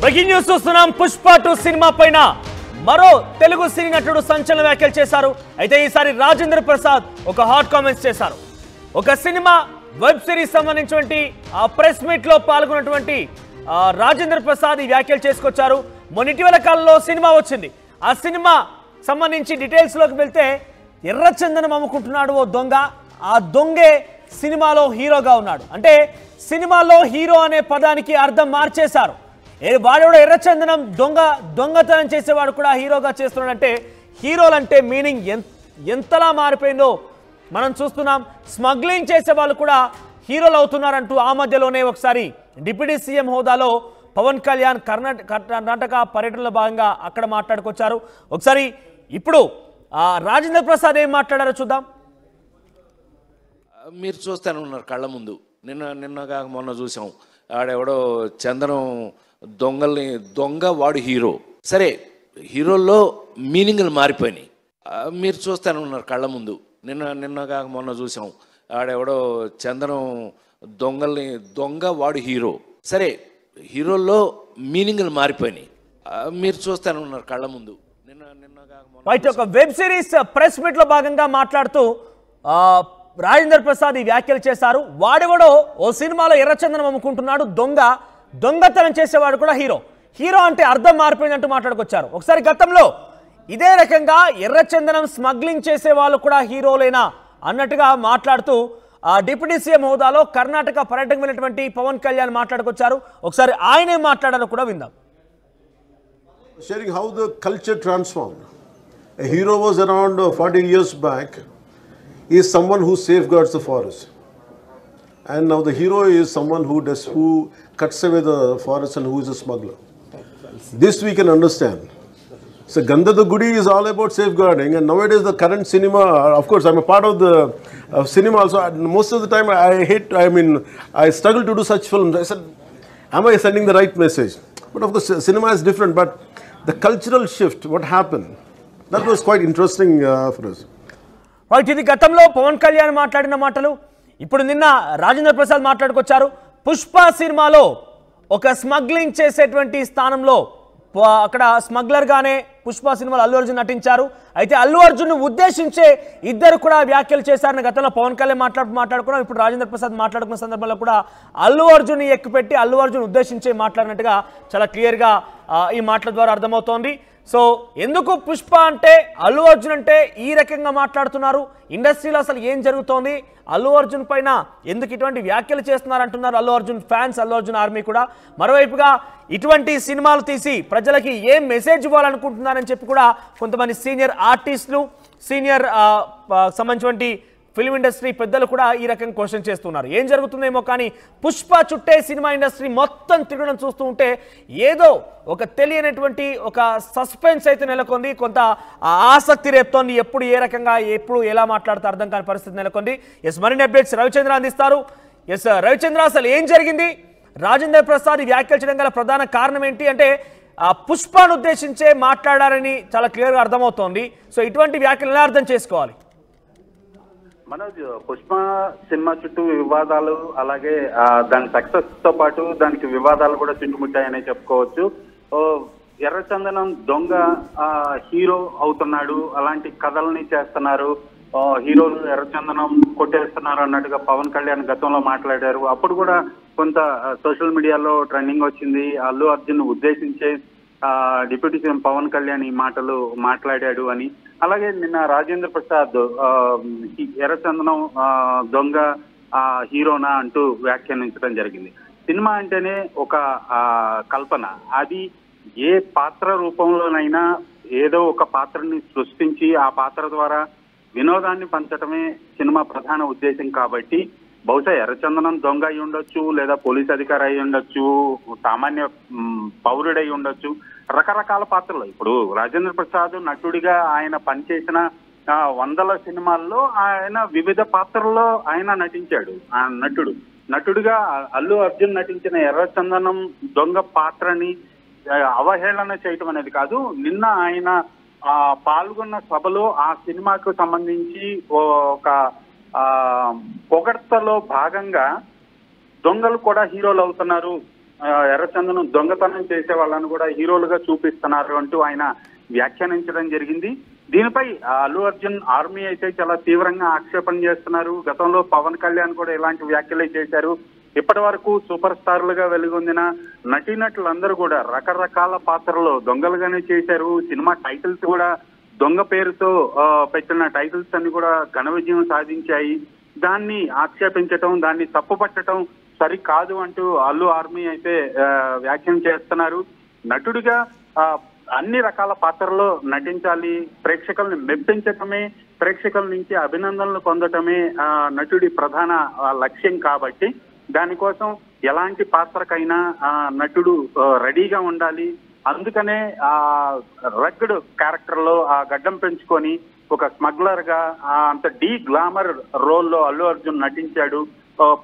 Breaking news చూస్తున్నాం. Pushpa 2 cinema పైన మరో తెలుగు సినీ నటుడు సంచలన వ్యాఖ్యలు చేశారు. అయితే ఈసారి రాజేంద్ర ప్రసాద్ ఒక హాట్ కామెంట్స్ చేశారు. ఒక సినిమా వెబ్ సిరీస్ సంబంధించినటువంటి ఆ ప్రెస్ మీట్ లో పాల్గొన్నటువంటి రాజేంద్ర ప్రసాద్ ఈ వ్యాఖ్యలు చేసుకొచ్చారు. మొన్నిటివేళ కాలంలో సినిమా వచ్చింది. ఆ సినిమా సంబంధించి డీటెయిల్స్ లోకి వెళ్తే ఎర్రచందనం అమ్ముకుంటున్నాడు ఓ దొంగ. ఆ దొంగే సినిమాలో హీరోగా ఉన్నాడు. అంటే సినిమాలో హీరో అనే పదానికి అర్థం మార్చేశారు. వాడెవడో ఎర్రచందనం దొంగతనం చేసేవాడు కూడా హీరోగా చేస్తున్నాడంటే హీరోలంటే మీనింగ్ ఎంతలా మారిపోయిందో మనం చూస్తున్నాం. స్మగ్లింగ్ చేసే వాళ్ళు కూడా హీరోలు అవుతున్నారంటూ ఆ మధ్యలోనే ఒకసారి డిప్యూటీ సీఎం హోదాలో పవన్ కళ్యాణ్ కర్ణాటక పర్యటనలో భాగంగా అక్కడ మాట్లాడుకొచ్చారు. ఒకసారి ఇప్పుడు రాజేంద్ర ప్రసాద్ ఏం మాట్లాడారో చూద్దాం. మీరు చూస్తూనే ఉన్నారు కళ్ళ ముందు. నిన్నగా మొన్న చూసాం. ఆడెవడో చందనం దొంగ వాడు హీరో. సరే, హీరోల్లో మీనింగ్లు మారిపోయినాయి. మీరు చూస్తూనే ఉన్నారు కళ్ళ ముందు. నిన్నగా మొన్న చూసాం. ఆడెవడో చందనం దొంగ వాడు హీరో. సరే, హీరోల్లో మీనింగ్లు మారిపోయినాయి. మీరు చూస్తూనే ఉన్నారు కళ్ళ ముందు. రైట్, ఒక వెబ్ సిరీస్ ప్రెస్ మీట్ లో భాగంగా మాట్లాడుతూ రాజేంద్ర ప్రసాద్ ఈ వ్యాఖ్యలు చేశారు. వాడెవడో ఓ సినిమాలో ఎర్రచందనం అమ్ముకుంటున్నాడు, దొంగతనం చేసేవాడు కూడా హీరో అంటే అర్థం మారిపోయిందంటూ మాట్లాడుకొచ్చారు. ఒకసారి గతంలో ఇదే రకంగా ఎర్రచందనం స్మగ్లింగ్ చేసే వాళ్ళు కూడా హీరోలేనా అన్నట్టుగా మాట్లాడుతూ డిప్యూటీ సీఎం హోదాలో కర్ణాటక పర్యటనకు వెళ్ళినటువంటి పవన్ కళ్యాణ్ మాట్లాడుకొచ్చారు. ఒకసారి ఆయనే మాట్లాడారో కూడా విందాం. Sharing how the culture transformed. A hero was around 40 years back. He is someone who safeguards the forest. And now the hero is someone who cuts away the forest and who is a smuggler. This we can understand. So Gandhada Gudi is all about safeguarding, and nowadays the current cinema, of course I'm a part of the cinema also. Most of the time I struggle to do such films. I said, am I sending the right message? But of course cinema is different, but the cultural shift, what happened, that was quite interesting for us. Right, ఇది గతంలో పవన్ కళ్యాణ్ మాట్లాడిన మాటలు. ఇప్పుడు నిన్న రాజేంద్ర ప్రసాద్ మాట్లాడుకొచ్చారు. పుష్ప సినిమాలో ఒక smuggling చేసేటువంటి స్థానంలో అక్కడ స్మగ్లర్ గానే పుష్ప సినిమాలో అల్లు అర్జున్ నటించారు. అయితే అల్లు అర్జున్ ఉద్దేశించే ఇద్దరు కూడా వ్యాఖ్యలు చేశారని గతంలో పవన్ కళ్యాణ్ మాట్లాడుకున్నాం. ఇప్పుడు రాజేంద్ర ప్రసాద్ మాట్లాడుకున్న సందర్భంలో కూడా అల్లు అర్జున్ ఎక్కుపెట్టి అల్లు అర్జున్ ఉద్దేశించే మాట్లాడినట్టుగా చాలా క్లియర్గా ఈ మాటల ద్వారా అర్థమవుతోంది. సో ఎందుకు పుష్ప అంటే అల్లు అర్జున్ అంటే ఈ రకంగా మాట్లాడుతున్నారు? ఇండస్ట్రీలో అసలు ఏం జరుగుతోంది? అల్లు అర్జున్ పైన ఎందుకు ఇటువంటి వ్యాఖ్యలు చేస్తున్నారంటున్నారు అల్లు అర్జున్ ఫ్యాన్స్, అల్లు అర్జున్ ఆర్మీ కూడా. మరోవైపుగా ఇటువంటి సినిమాలు తీసి ప్రజలకి ఏం మెసేజ్ ఇవ్వాలనుకుంటున్నారని చెప్పి కూడా కొంతమంది సీనియర్ ఆర్టిస్టులు, సీనియర్ సంబంధించినటువంటి ఫిల్మ్ ఇండస్ట్రీ పెద్దలు కూడా ఈ రకంగా క్వశ్చన్ చేస్తున్నారు. ఏం జరుగుతుందేమో కానీ పుష్ప చుట్టే సినిమా ఇండస్ట్రీ మొత్తం తిరగడం చూస్తూ ఉంటే ఏదో ఒక తెలియనటువంటి ఒక సస్పెన్స్ అయితే నెలకొంది. కొంత ఆసక్తి రేపుతోంది. ఎప్పుడు ఏ రకంగా ఎప్పుడు ఎలా మాట్లాడితే అర్థం కాని పరిస్థితి నెలకొంది. ఎస్, మరిన్ని అప్డేట్స్ రవిచంద్ర అందిస్తారు. ఎస్ రవిచంద్ర, అసలు ఏం జరిగింది? రాజేంద్ర ప్రసాద్ ఈ వ్యాఖ్యలు చేయడం గల ప్రధాన కారణం ఏంటి? అంటే పుష్పను ఉద్దేశించే మాట్లాడారని చాలా క్లియర్గా అర్థమవుతోంది. సో ఇటువంటి వ్యాఖ్యలు ఎలా అర్థం చేసుకోవాలి? మనోజ్, పుష్ప సినిమా చుట్టూ వివాదాలు, అలాగే దాని సక్సెస్ తో పాటు దానికి వివాదాలు కూడా చుట్టుముట్టాయనే చెప్పుకోవచ్చు. ఎర్రచందనం దొంగ హీరో అవుతున్నాడు, అలాంటి కథల్ని చేస్తున్నారు, హీరోలు ఎర్రచందనం కొట్టేస్తున్నారు అన్నట్టుగా పవన్ కళ్యాణ్ గతంలో మాట్లాడారు. అప్పుడు కూడా కొంత సోషల్ మీడియాలో ట్రెండింగ్ వచ్చింది. అల్లు అర్జున్ ఉద్దేశించే డిప్యూటీ సీఎం పవన్ కళ్యాణ్ ఈ మాటలు మాట్లాడాడు అని. అలాగే నిన్న రాజేంద్ర ప్రసాద్ ఎర్రచందనం దొంగ హీరోనా అంటూ వ్యాఖ్యానించడం జరిగింది. సినిమా అంటేనే ఒక కల్పన. అది ఏ పాత్ర రూపంలోనైనా ఏదో ఒక పాత్రని సృష్టించి ఆ పాత్ర ద్వారా వినోదాన్ని పంచడమే సినిమా ప్రధాన ఉద్దేశం. కాబట్టి బహుశా ఎర్రచందనం దొంగ అయి ఉండొచ్చు, లేదా పోలీస్ అధికారి అయి ఉండొచ్చు, సామాన్య పౌరుడై ఉండొచ్చు, రకరకాల పాత్రలు. ఇప్పుడు రాజేంద్ర ప్రసాద్ నటుడిగా ఆయన పనిచేసిన వందల సినిమాల్లో ఆయన వివిధ పాత్రల్లో ఆయన నటించాడు. ఆ నటుడిగా అల్లు అర్జున్ నటించిన ఎర్రచందనం దొంగ పాత్రని అవహేళన చేయటం అనేది కాదు. నిన్న ఆయన పాల్గొన్న సభలో ఆ సినిమాకు సంబంధించి ఒక పొగడ్తలో భాగంగా దొంగలు కూడా హీరోలు అవుతున్నారు, ఎర్రచందనం దొంగతనం చేసే వాళ్ళని కూడా హీరోలుగా చూపిస్తున్నారు అంటూ ఆయన వ్యాఖ్యానించడం జరిగింది. దీనిపై అల్లు అర్జున్ ఆర్మీ అయితే చాలా తీవ్రంగా ఆక్షేపణ చేస్తున్నారు. గతంలో పవన్ కళ్యాణ్ కూడా ఇలాంటి వ్యాఖ్యలే చేశారు. ఇప్పటి వరకు సూపర్ స్టార్లుగా వెలుగొందిన నటీనటులందరూ కూడా రకరకాల పాత్రలు దొంగలుగానే చేశారు. సినిమా టైటిల్స్ కూడా దొంగ పేరుతో పెట్టిన టైటిల్స్ అన్ని కూడా ఘన విజయం సాధించాయి. దాన్ని ఆక్షేపించటం, దాన్ని తప్పుపట్టడం సరికాదు అంటూ అల్లు ఆర్మీ అయితే వ్యాఖ్యానం చేస్తున్నారు. నటుడిగా అన్ని రకాల పాత్రల్లో నటించాలి, ప్రేక్షకుల్ని మెప్పించటమే, ప్రేక్షకుల నుంచి అభినందనలు పొందటమే నటుడి ప్రధాన లక్ష్యం. కాబట్టి దానికోసం ఎలాంటి పాత్రకైనా నటుడు రెడీగా ఉండాలి. అందుకనే ఆ రగ్గడ్ క్యారెక్టర్ లో ఆ గడ్డం పెంచుకొని ఒక స్మగ్లర్ గా అంత డీ గ్లామర్ రోల్లో అల్లు అర్జున్ నటించాడు,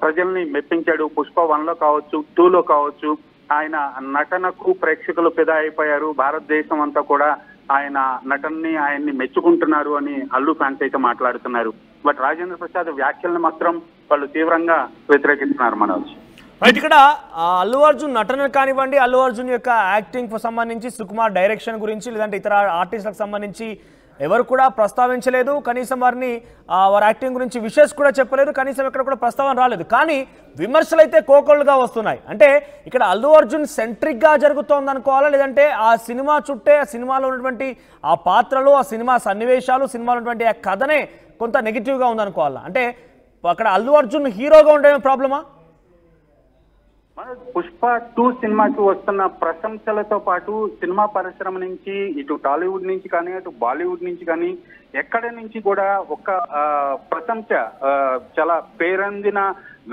ప్రజల్ని మెప్పించాడు. పుష్ప 1లో కావచ్చు, 2లో కావచ్చు ఆయన నటనకు ప్రేక్షకులు ఫిదా అయిపోయారు. భారతదేశం అంతా కూడా ఆయన నటనని ఆయన్ని మెచ్చుకుంటున్నారు అని అల్లు ఫ్యాన్స్ అయితే మాట్లాడుతున్నారు. బట్ రాజేంద్ర ప్రసాద్ వ్యాఖ్యలను మాత్రం వాళ్ళు తీవ్రంగా వ్యతిరేకిస్తున్నారు. మనోజ్ రైట్, ఇక్కడ అల్లు అర్జున్ నటన కానివ్వండి, అల్లు అర్జున్ యొక్క యాక్టింగ్ సంబంధించి, సుకుమార్ డైరెక్షన్ గురించి, లేదంటే ఇతర ఆర్టిస్టులకు సంబంధించి ఎవరు కూడా ప్రస్తావించలేదు. కనీసం వారిని వారి యాక్టింగ్ గురించి విషెస్ కూడా చెప్పలేదు. కనీసం ఎక్కడ కూడా ప్రస్తావన రాలేదు. కానీ విమర్శలు అయితే కోకొల్లుగా వస్తున్నాయి. అంటే ఇక్కడ అల్లు అర్జున్ సెంట్రిక్గా జరుగుతోంది అనుకోవాలా, లేదంటే ఆ సినిమా చుట్టే, ఆ సినిమాలో ఉన్నటువంటి ఆ పాత్రలు, ఆ సినిమా సన్నివేశాలు, సినిమాలో ఉన్నటువంటి ఆ కథనే కొంత నెగిటివ్గా ఉందనుకోవాలా? అంటే అక్కడ అల్లు అర్జున్ హీరోగా ఉండేమే ప్రాబ్లమా? పుష్ప 2 సినిమాకి వస్తున్న ప్రశంసలతో పాటు సినిమా పరిశ్రమ నుంచి, ఇటు టాలీవుడ్ నుంచి కానీ, అటు బాలీవుడ్ నుంచి కానీ, ఎక్కడి నుంచి కూడా ఒక ప్రశంస, చాలా పేరొందిన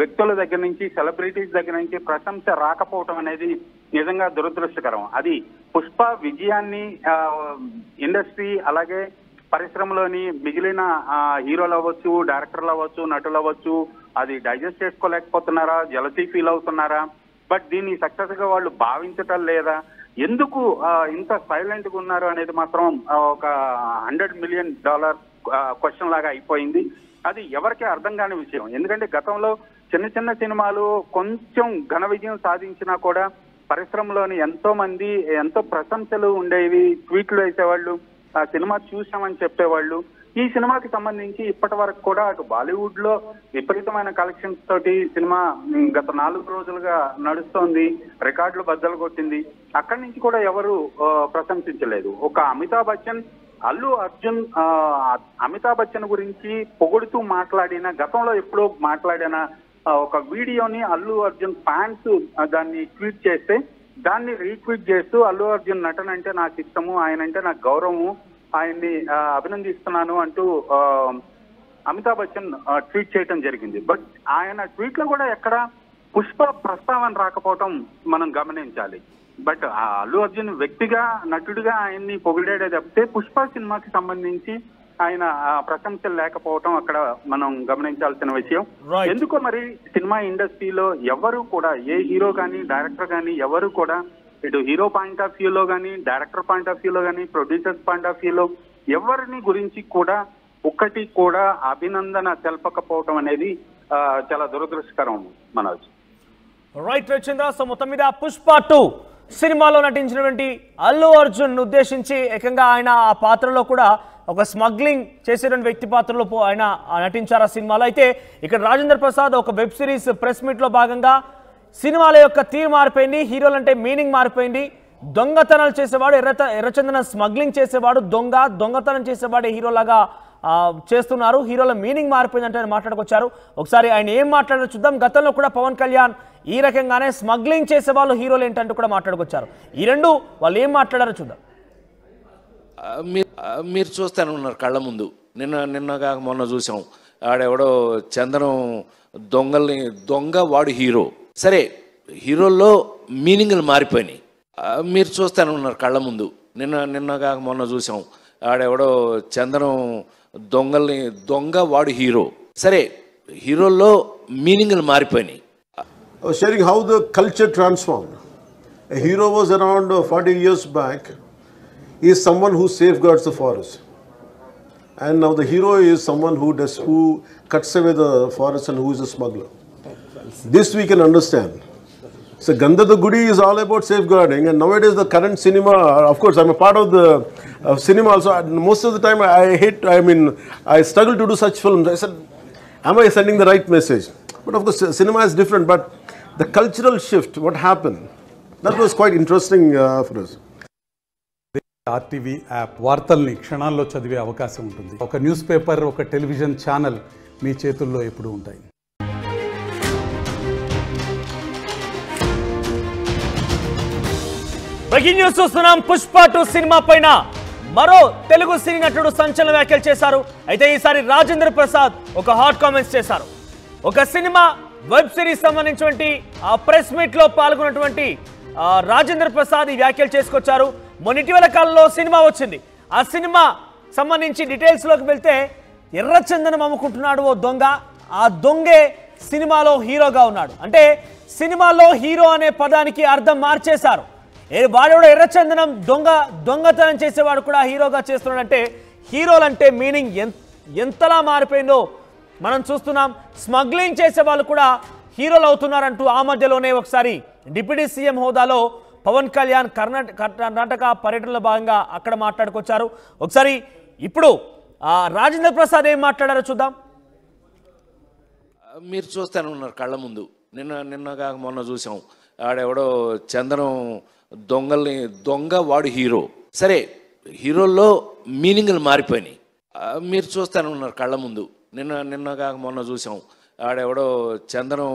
వ్యక్తుల దగ్గర నుంచి, సెలబ్రిటీస్ దగ్గర నుంచి ప్రశంస రాకపోవటం అనేది నిజంగా దురదృష్టకరం. అది పుష్ప విజయాన్ని ఇండస్ట్రీ అలాగే పరిశ్రమలోని మిగిలిన హీరోలు అవ్వచ్చు, డైరెక్టర్లు అవ్వచ్చు, నటులు అవ్వచ్చు, అది డైజెస్ట్ చేసుకోలేకపోతున్నారా, జలసీ ఫీల్ అవుతున్నారా? బట్ దీన్ని సక్సెస్ గా వాళ్ళు భావించటం లేదా? ఎందుకు ఇంత సైలెంట్ గా ఉన్నారు అనేది మాత్రం ఒక $100 మిలియన్ క్వశ్చన్ లాగా అయిపోయింది. అది ఎవరికీ అర్థం కాని విషయం. ఎందుకంటే గతంలో చిన్న చిన్న సినిమాలు కొంచెం ఘన విజయం సాధించినా కూడా పరిశ్రమలోని ఎంతో మంది ఎంతో ప్రశంసలు ఉండేవి, ట్వీట్లు వేసేవాళ్ళు, ఆ సినిమా చూసామని చెప్పేవాళ్ళు. ఈ సినిమాకి సంబంధించి ఇప్పటి వరకు కూడా అటు బాలీవుడ్ లో విపరీతమైన కలెక్షన్స్ తోటి సినిమా గత 4 రోజులుగా నడుస్తోంది, రికార్డులు బద్దలు కొట్టింది. అక్కడి నుంచి కూడా ఎవరు ప్రశంసించలేదు. ఒక అమితాబ్ బచ్చన్, అల్లు అర్జున్ అమితాబ్ బచ్చన్ గురించి పొగుడుతూ మాట్లాడిన, గతంలో ఎప్పుడో మాట్లాడిన ఒక వీడియోని అల్లు అర్జున్ ఫ్యాన్స్ దాన్ని ట్వీట్ చేస్తే దాన్ని రీట్వీట్ చేస్తూ అల్లు అర్జున్ నటన అంటే నాకు ఇష్టము, ఆయన అంటే నాకు గౌరవము, ఆయన్ని అభినందిస్తున్నాను అంటూ అమితాబ్ బచ్చన్ ట్వీట్ చేయడం జరిగింది. బట్ ఆయన ట్వీట్ లో కూడా ఎక్కడ పుష్ప ప్రస్తావన రాకపోవటం మనం గమనించాలి. బట్ అల్లు అర్జున్ వ్యక్తిగా, నటుడిగా ఆయన్ని పొగిడేదే తప్పితే పుష్ప సినిమాకి సంబంధించి ఆయన ప్రశంసలు లేకపోవటం అక్కడ మనం గమనించాల్సిన విషయం. ఎందుకో మరి సినిమా ఇండస్ట్రీలో ఎవరు కూడా, ఏ హీరో కానీ, డైరెక్టర్ కానీ ఎవరు కూడా ఇటు హీరో పాయింట్ ఆఫ్ వ్యూలో కానీ, డైరెక్టర్ పాయింట్ ఆఫ్ వ్యూలో కానీ, ప్రొడ్యూసర్స్ పాయింట్ ఆఫ్ వ్యూలో ఎవరిని గురించి కూడా ఒక్కటి కూడా అభినందన తెలపకపోవటం అనేది చాలా దురదృష్టకరం. మనోజ్ రైట్ రచంద్ర, సో మొత్తం మీద పుష్ప 2 సినిమాలో నటించినటువంటి అల్లు అర్జున్ ఉద్దేశించి ఏకంగా ఆయన ఆ పాత్రలో కూడా ఒక స్మగ్లింగ్ చేసేటువంటి వ్యక్తి పాత్రలో ఆయన నటించారు ఆ సినిమాలో. అయితే ఇక్కడ రాజేంద్ర ప్రసాద్ ఒక వెబ్ సిరీస్ ప్రెస్ మీట్లో భాగంగా సినిమాల యొక్క తీరు మారిపోయింది, హీరోలు అంటే మీనింగ్ మారిపోయింది, దొంగతనాలు చేసేవాడు ఎర్రచందనం స్మగ్లింగ్ చేసేవాడు దొంగతనం చేసేవాడే హీరోలాగా చేస్తున్నారు, హీరోల మీనింగ్ మారిపోయిందంటే ఆయన మాట్లాడుకొచ్చారు. ఒకసారి ఆయన ఏం మాట్లాడారో చూద్దాం. గతంలో కూడా పవన్ కళ్యాణ్ ఈ రకంగానే స్మగ్లింగ్ చేసే వాళ్ళు హీరోలు ఏంటంటూ కూడా మాట్లాడుకొచ్చారు. ఈ రెండు వాళ్ళు ఏం మాట్లాడారో చూద్దాం. మీరు చూస్తూనే ఉన్నారు కళ్ళ ముందు. నిన్నగా మొన్న చూసాం, ఆడెవడో చందనం దొంగ వాడు హీరో. సరే, హీరోల్లో మీనింగ్లు మారిపోయినాయి. మీరు చూస్తూనే ఉన్నారు కళ్ళ ముందు. నిన్నగా మొన్న చూసాం, ఆడెవడో చందనం దొంగ వాడు హీరో. సరే, హీరోల్లో మీనింగ్లు మారిపోయినాయి. Sharing how the culture transformed. A hero was around 40 years back. He is someone who safeguards the forest. And now the hero is someone who cuts away the forest and who is a smuggler. This we can understand. So Gandha the Gudi is all about safeguarding, and nowadays the current cinema, of course I'm a part of the cinema also, most of the time I struggle to do such films. I said, am I sending the right message? But of course cinema is different, but the cultural shift, what happened, that was quite interesting for us. RTV app వార్తల్ని క్షణాల్లో చదివే అవకాశం ఉంటుంది. ఒక newspaper, ఒక television channel మీ చేతుల్లో ఎప్పుడూ ఉంటాయి. బ్రేకింగ్ న్యూస్ చూస్తున్నాం. పుష్ప 2 సినిమా పైన మరో తెలుగు సినీ నటుడు సంచలన వ్యాఖ్యలు చేశారు. అయితే ఈసారి రాజేంద్ర ప్రసాద్ ఒక హాట్ కామెంట్స్ చేశారు. ఒక సినిమా వెబ్ సిరీస్ సంబంధించినటువంటి ఆ ప్రెస్ మీట్ లో పాల్గొన్నటువంటి రాజేంద్ర ప్రసాద్ ఈ వ్యాఖ్యలు చేసుకొచ్చారు. మొన్న ఇటీవల కాలంలో సినిమా వచ్చింది. ఆ సినిమా సంబంధించి డీటెయిల్స్ లోకి వెళ్తే ఎర్రచందనం అమ్ముకుంటున్నాడు ఓ దొంగ, ఆ దొంగే సినిమాలో హీరోగా ఉన్నాడు. అంటే సినిమాలో హీరో అనే పదానికి అర్థం మార్చేశారు. వాడెవడో ఎర్రచందనం దొంగతనం చేసేవాడు కూడా హీరోగా చేస్తున్నాడంటే హీరోలంటే మీనింగ్ ఎంతలా మారిపోయిందో మనం చూస్తున్నాం. స్మగ్లింగ్ చేసే వాళ్ళు కూడా హీరోలు అవుతున్నారంటూ ఆ మధ్యలోనే ఒకసారి డిప్యూటీ సీఎం హోదాలో పవన్ కళ్యాణ్ కర్ణాటక పర్యటనలో భాగంగా అక్కడ మాట్లాడుకొచ్చారు. ఒకసారి ఇప్పుడు రాజేంద్ర ప్రసాద్ ఏం మాట్లాడారో చూద్దాం. మీరు చూస్తూనే ఉన్నారు కళ్ళ ముందు. నిన్నగా మొన్న చూసాం, ఆడెవడో చందనం దొంగ వాడు హీరో. సరే, హీరోల్లో మీనింగ్లు మారిపోయినాయి. మీరు చూస్తూనే ఉన్నారు కళ్ళ ముందు. నిన్నగా మొన్న చూసాం, ఆడెవడో చందనం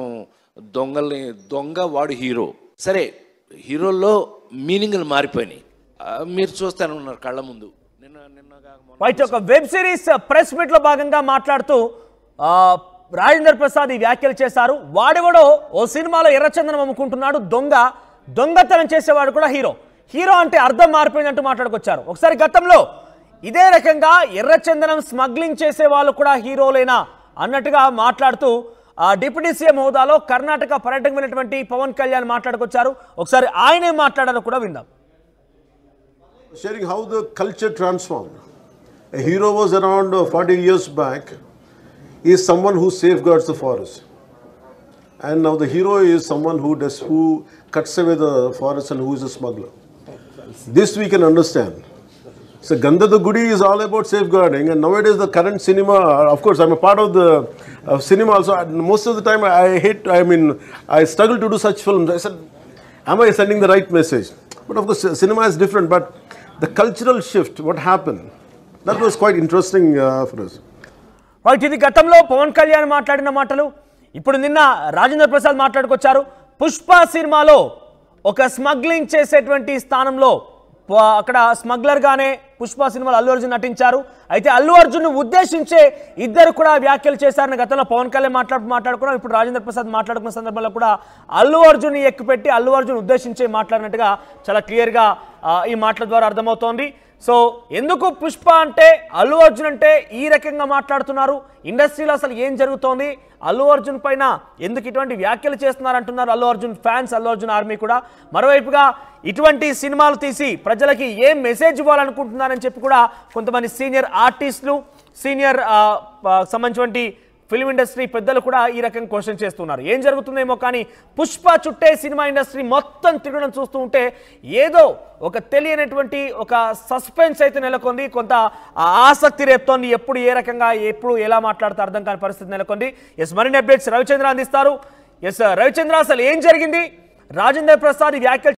దొంగ వాడు హీరో. సరే, హీరోల్లో మీనింగ్లు మారిపోయినాయి. మీరు చూస్తూనే ఉన్నారు కళ్ళ ముందు. ఒక వెబ్ సిరీస్ ప్రెస్ మీట్ లో భాగంగా మాట్లాడుతూ రాజేంద్ర ప్రసాద్ ఈ వ్యాఖ్యలు చేశారు. వాడెవడో ఓ సినిమాలో ఎర్రచందనం అమ్ముకుంటున్నాడు, దొంగతనం చేసేవాడు కూడా హీరో అంటే అర్థం మారిపోయిందంటూ మాట్లాడుకొచ్చారు. ఒకసారి గతంలో ఇదే రకంగా ఎర్రచందనం స్మగ్లింగ్ చేసే వాళ్ళు కూడా హీరోలేనా అన్నట్టుగా మాట్లాడుతూ డిప్యూటీ సీఎం హోదాలో కర్ణాటక పర్యటనకు వెళ్ళినటువంటి పవన్ కళ్యాణ్ మాట్లాడుకొచ్చారు. ఒకసారి ఆయన ఏం మాట్లాడారో కూడా విందాం. Sharing how the culture transformed. A hero was around 40 years back. He is someone who safeguards the forest. And now the hero is someone who cuts away the forest and who is a smuggler. This we can understand. So Gandha the Gudi is all about safeguarding, and nowadays the current cinema, of course I'm a part of the cinema also, most of the time I struggle to do such films. I said, am I sending the right message? But of course cinema is different, but the cultural shift, what happened, that was quite interesting for us. Right, ఇది గతంలో పవన్ కళ్యాణ్ మాట్లాడిన మాటలు. ఇప్పుడు నిన్న రాజేంద్ర ప్రసాద్ మాట్లాడుకొచ్చారు. పుష్ప సినిమాలో ఒక smuggling చేసేటువంటి స్థానంలో అక్కడ స్మగ్లర్ గానే పుష్ప సినిమాలో అల్లు అర్జున్ నటించారు. అయితే అల్లు అర్జున్ ఉద్దేశించే ఇద్దరు కూడా వ్యాఖ్యలు చేశారని గతంలో పవన్ కళ్యాణ్ మాట్లాడుకున్నాం. ఇప్పుడు రాజేంద్ర ప్రసాద్ మాట్లాడుకున్న సందర్భంలో కూడా అల్లు అర్జున్ ఎక్కుపెట్టి అల్లు అర్జున్ ఉద్దేశించే మాట్లాడినట్టుగా చాలా క్లియర్గా ఈ మాటల ద్వారా అర్థమవుతోంది. సో ఎందుకు పుష్ప అంటే అల్లు అర్జున్ అంటే ఈ రకంగా మాట్లాడుతున్నారు, ఇండస్ట్రీలో అసలు ఏం జరుగుతోంది, అల్లు అర్జున్ పైన ఎందుకు ఇటువంటి వ్యాఖ్యలు చేస్తున్నారంటున్నారు అల్లు అర్జున్ ఫ్యాన్స్, అల్లు అర్జున్ ఆర్మీ కూడా. మరోవైపుగా ఇటువంటి సినిమాలు తీసి ప్రజలకి ఏం మెసేజ్ ఇవ్వాలనుకుంటున్నారని చెప్పి కూడా కొంతమంది సీనియర్ ఆర్టిస్టులు, సీనియర్ సంబంధించినటువంటి ఫిల్మ్ ఇండస్ట్రీ పెద్దలు కూడా ఈ రకంగా క్వశ్చన్ చేస్తున్నారు. ఏం జరుగుతుందేమో కానీ పుష్ప చుట్టే సినిమా ఇండస్ట్రీ మొత్తం తిరగడం చూస్తూ ఉంటే ఏదో ఒక తెలియనటువంటి ఒక సస్పెన్స్ అయితే నెలకొంది, కొంత ఆసక్తి రేపుతోంది. ఎప్పుడు ఏ రకంగా ఎప్పుడు ఎలా మాట్లాడితే అర్థం కాని పరిస్థితి నెలకొంది. మరిన్ని అప్డేట్స్ రవిచంద్ర అందిస్తారు. రవిచంద్ర, అసలు ఏం జరిగింది? రాజేంద్ర ప్రసాద్ ఈ వ్యాఖ్యలు